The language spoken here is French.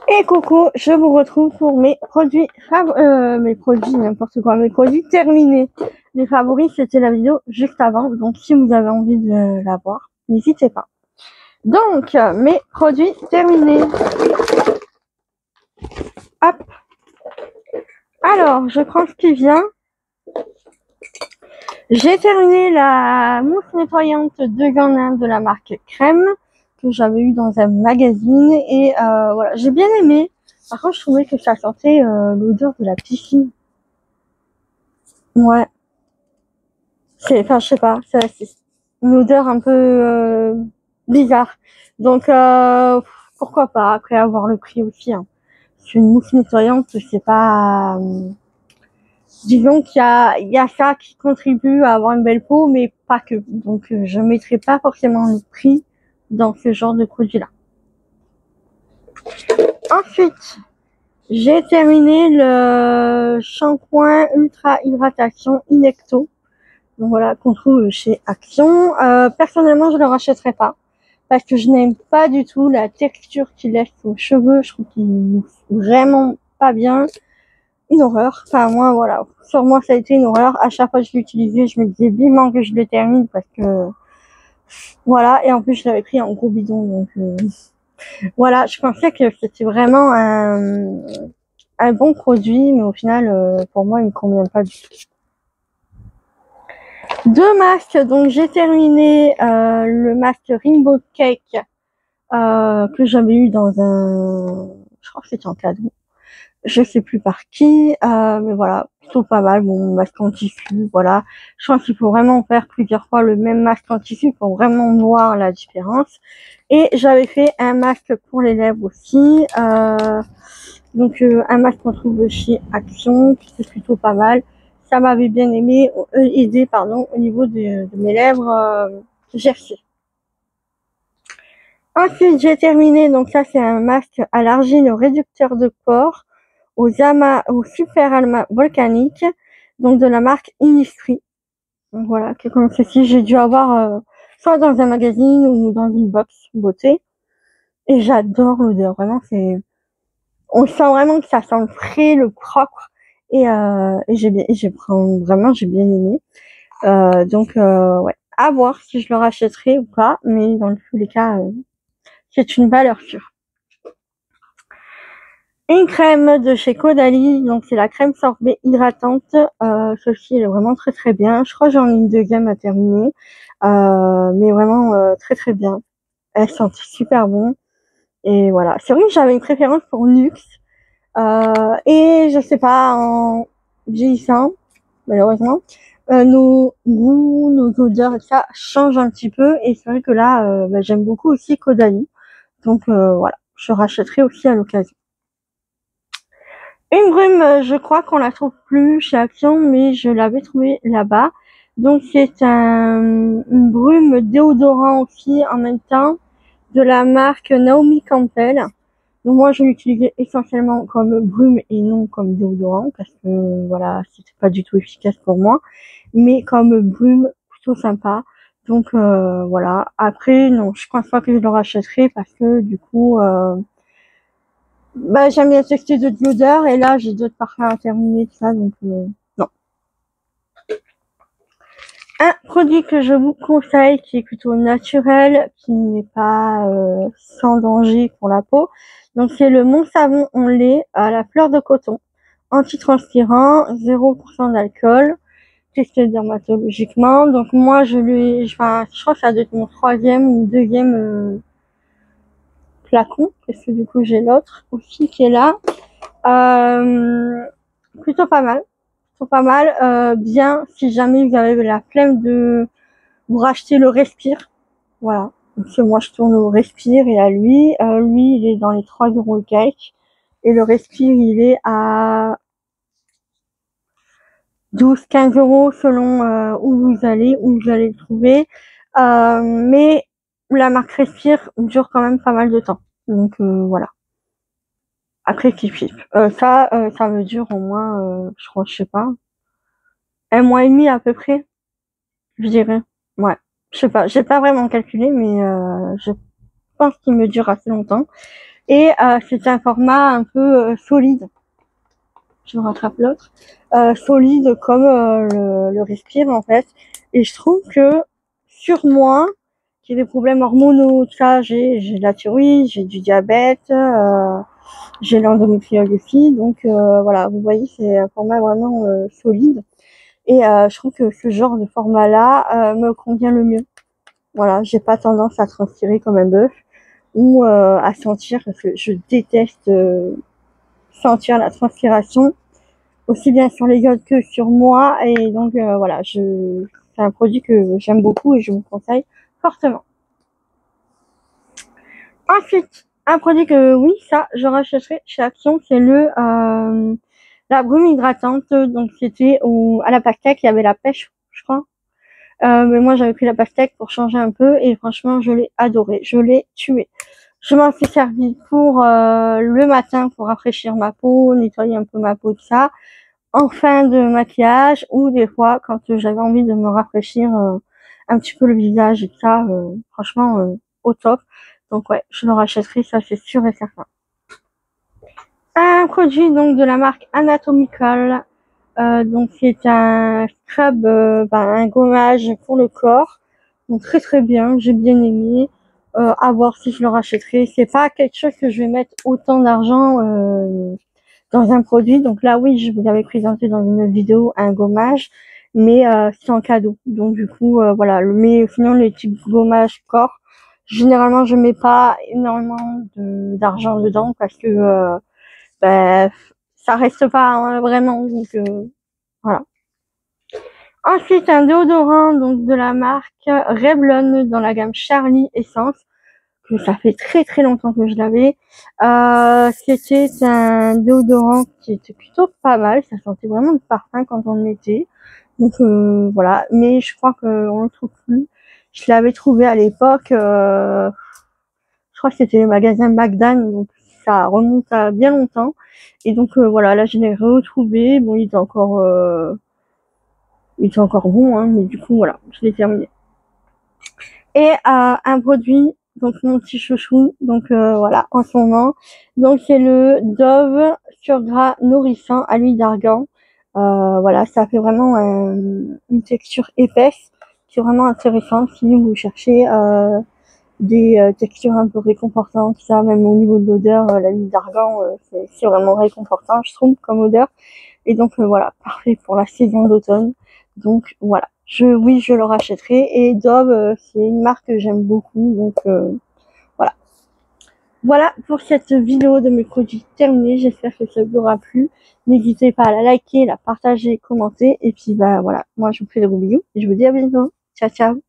Et coucou, je vous retrouve pour mes produits mes produits terminés. Les favoris, c'était la vidéo juste avant, donc si vous avez envie de la voir, n'hésitez pas. Donc, mes produits terminés. Hop. Alors, je prends ce qui vient. J'ai terminé la mousse nettoyante de Ganin de la marque Crème que j'avais eu dans un magazine et voilà, j'ai bien aimé. Par contre, je trouvais que ça sentait l'odeur de la piscine. Ouais, je sais pas, c'est une odeur un peu bizarre. Donc pourquoi pas, après avoir le prix aussi. Hein. C'est une mousse nettoyante, c'est pas disons qu'il y a ça qui contribue à avoir une belle peau, mais pas que. Donc, je ne mettrai pas forcément le prix dans ce genre de produit-là. Ensuite, j'ai terminé le shampoing Ultra Hydratation Inecto. Donc voilà, qu'on trouve chez Action. Personnellement, je ne le rachèterai pas parce que je n'aime pas du tout la texture qu'il laisse aux cheveux. Je trouve qu'il est vraiment pas bien. Une horreur. Enfin, moi, voilà. Sur moi, ça a été une horreur. À chaque fois que je l'utilisais, je me disais vivement que je le termine parce que, voilà. Et en plus, je l'avais pris en gros bidon. Donc, voilà. Je pensais que c'était vraiment un bon produit, mais au final, pour moi, il me convient pas du tout. Deux masques. Donc, j'ai terminé, le masque Rainbow Cake, que j'avais eu dans je crois que c'était en cadeau. Je sais plus par qui, mais voilà, plutôt pas mal. Bon, masque en tissu, voilà. Je pense qu'il faut vraiment faire plusieurs fois le même masque en tissu pour vraiment voir la différence. Et j'avais fait un masque pour les lèvres aussi. Donc un masque qu'on trouve chez Action, qui c'est plutôt pas mal. Ça m'avait bien aidé au niveau de mes lèvres gercées. Ensuite, j'ai terminé, donc ça c'est un masque à l'argile réducteur de pores au super amas volcanique, donc de la marque Innisfree. Donc voilà, que comme ceci, j'ai dû avoir soit dans un magazine ou dans une box beauté. Et j'adore l'odeur, vraiment, on sent vraiment que ça sent le frais, le propre. Et j'ai bien aimé. Ouais, à voir si je le rachèterai ou pas, mais dans tous les cas, c'est une valeur sûre. Une crème de chez Caudalie, donc c'est la crème sorbet hydratante. Celle-ci elle est vraiment très très bien. Je crois que j'en ai une deuxième à terminer, mais vraiment très très bien. Elle sent super bon. Et voilà. C'est vrai que j'avais une préférence pour Nuxe. Et je sais pas, en vieillissant, malheureusement, nos goûts, nos odeurs et ça changent un petit peu. Et c'est vrai que là, j'aime beaucoup aussi Caudalie. Donc voilà, je rachèterai aussi à l'occasion. Une brume, je crois qu'on la trouve plus chez Action, mais je l'avais trouvée là-bas. Donc c'est une brume déodorant aussi en même temps de la marque Naomi Campbell. Donc moi je l'utilisais essentiellement comme brume et non comme déodorant parce que voilà c'était pas du tout efficace pour moi, mais comme brume plutôt sympa. Donc voilà. Après non, je pense pas que je le rachèterai parce que du coup j'aime bien tester d'autres odeurs et là j'ai d'autres parfums à terminer tout ça donc non. Un produit que je vous conseille qui est plutôt naturel, qui n'est pas sans danger pour la peau. Donc c'est le Mon Savon en lait à la fleur de coton, antitranspirant, 0% d'alcool, testé dermatologiquement. Donc moi je crois que ça doit être mon troisième ou deuxième flacon, parce que du coup j'ai l'autre aussi qui est là. Plutôt pas mal. Plutôt pas mal. Bien si jamais vous avez la flemme de vous racheter le Respire. Voilà. Donc moi je tourne au Respire et à lui. Lui il est dans les 3 € et quelques. Et le Respire il est à 12-15 € selon où vous allez le trouver. Mais la marque Respire dure quand même pas mal de temps. Donc voilà. Après kiff. Ça me dure au moins, je crois, je sais pas, un mois et demi à peu près, je dirais. Ouais. Je sais pas, j'ai pas vraiment calculé, mais je pense qu'il me dure assez longtemps. Et c'est un format un peu solide. Je rattrape l'autre. Solide comme le Respire en fait. Et je trouve que sur moi, qui ai des problèmes hormonaux, tout ça, j'ai de la thyroïde, j'ai du diabète, j'ai l'endométriose aussi. Donc voilà, vous voyez, c'est un format vraiment solide. Et je trouve que ce genre de format-là me convient le mieux. Voilà, j'ai pas tendance à transpirer comme un bœuf ou à sentir, parce que je déteste sentir la transpiration, aussi bien sur les gouttes que sur moi. Et donc voilà, c'est un produit que j'aime beaucoup et je vous conseille fortement. Ensuite, un produit que oui, ça, je rachèterai chez Action, c'est la brume hydratante. Donc c'était à la pastèque, il y avait la pêche, je crois. Mais moi j'avais pris la pastèque pour changer un peu et franchement je l'ai adoré, je l'ai tué. Je m'en suis servi pour le matin pour rafraîchir ma peau, nettoyer un peu ma peau, tout ça, en fin de maquillage, ou des fois quand j'avais envie de me rafraîchir un petit peu le visage et tout ça, franchement au top. Donc ouais, je le rachèterai, ça c'est sûr et certain. Un produit donc de la marque Anatomical. Donc c'est un scrub, un gommage pour le corps. Donc très très bien, j'ai bien aimé. À voir si je le rachèterai. C'est pas quelque chose que je vais mettre autant d'argent dans un produit. Donc là oui, je vous l'avais présenté dans une vidéo un gommage, mais c'est en cadeau. Donc du coup voilà. Mais sinon les types gommage corps, généralement je mets pas énormément d'argent dedans parce que ça reste pas hein, vraiment. Donc voilà. Ensuite, un déodorant donc de la marque Revlon dans la gamme Charlie Essence, que ça fait très très longtemps que je l'avais. C'était un déodorant qui était plutôt pas mal, ça sentait vraiment le parfum quand on le mettait. Donc voilà, mais je crois qu'on le trouve plus. Je l'avais trouvé à l'époque, je crois que c'était le magasin Magdan, donc ça remonte à bien longtemps. Et donc voilà, là je l'ai retrouvé. Bon, il était encore bon, hein, mais du coup voilà, je l'ai terminé. Et un produit, donc mon petit chouchou, donc voilà, en ce moment, donc c'est le Dove Surgras nourrissant à l'huile d'argan. Voilà, ça fait vraiment une texture épaisse, qui est vraiment intéressante si vous cherchez des textures un peu réconfortantes, ça, même au niveau de l'odeur, la l'huile d'argan, c'est vraiment réconfortant, je trouve, comme odeur. Et donc voilà, parfait pour la saison d'automne. Donc voilà, oui, je le rachèterai. Et Dove, c'est une marque que j'aime beaucoup. Donc voilà. Voilà pour cette vidéo de mes produits terminés. J'espère que ça vous aura plu. N'hésitez pas à la liker, la partager, commenter. Et puis bah voilà, moi je vous fais de gros bisous et je vous dis à bientôt. Ciao ciao.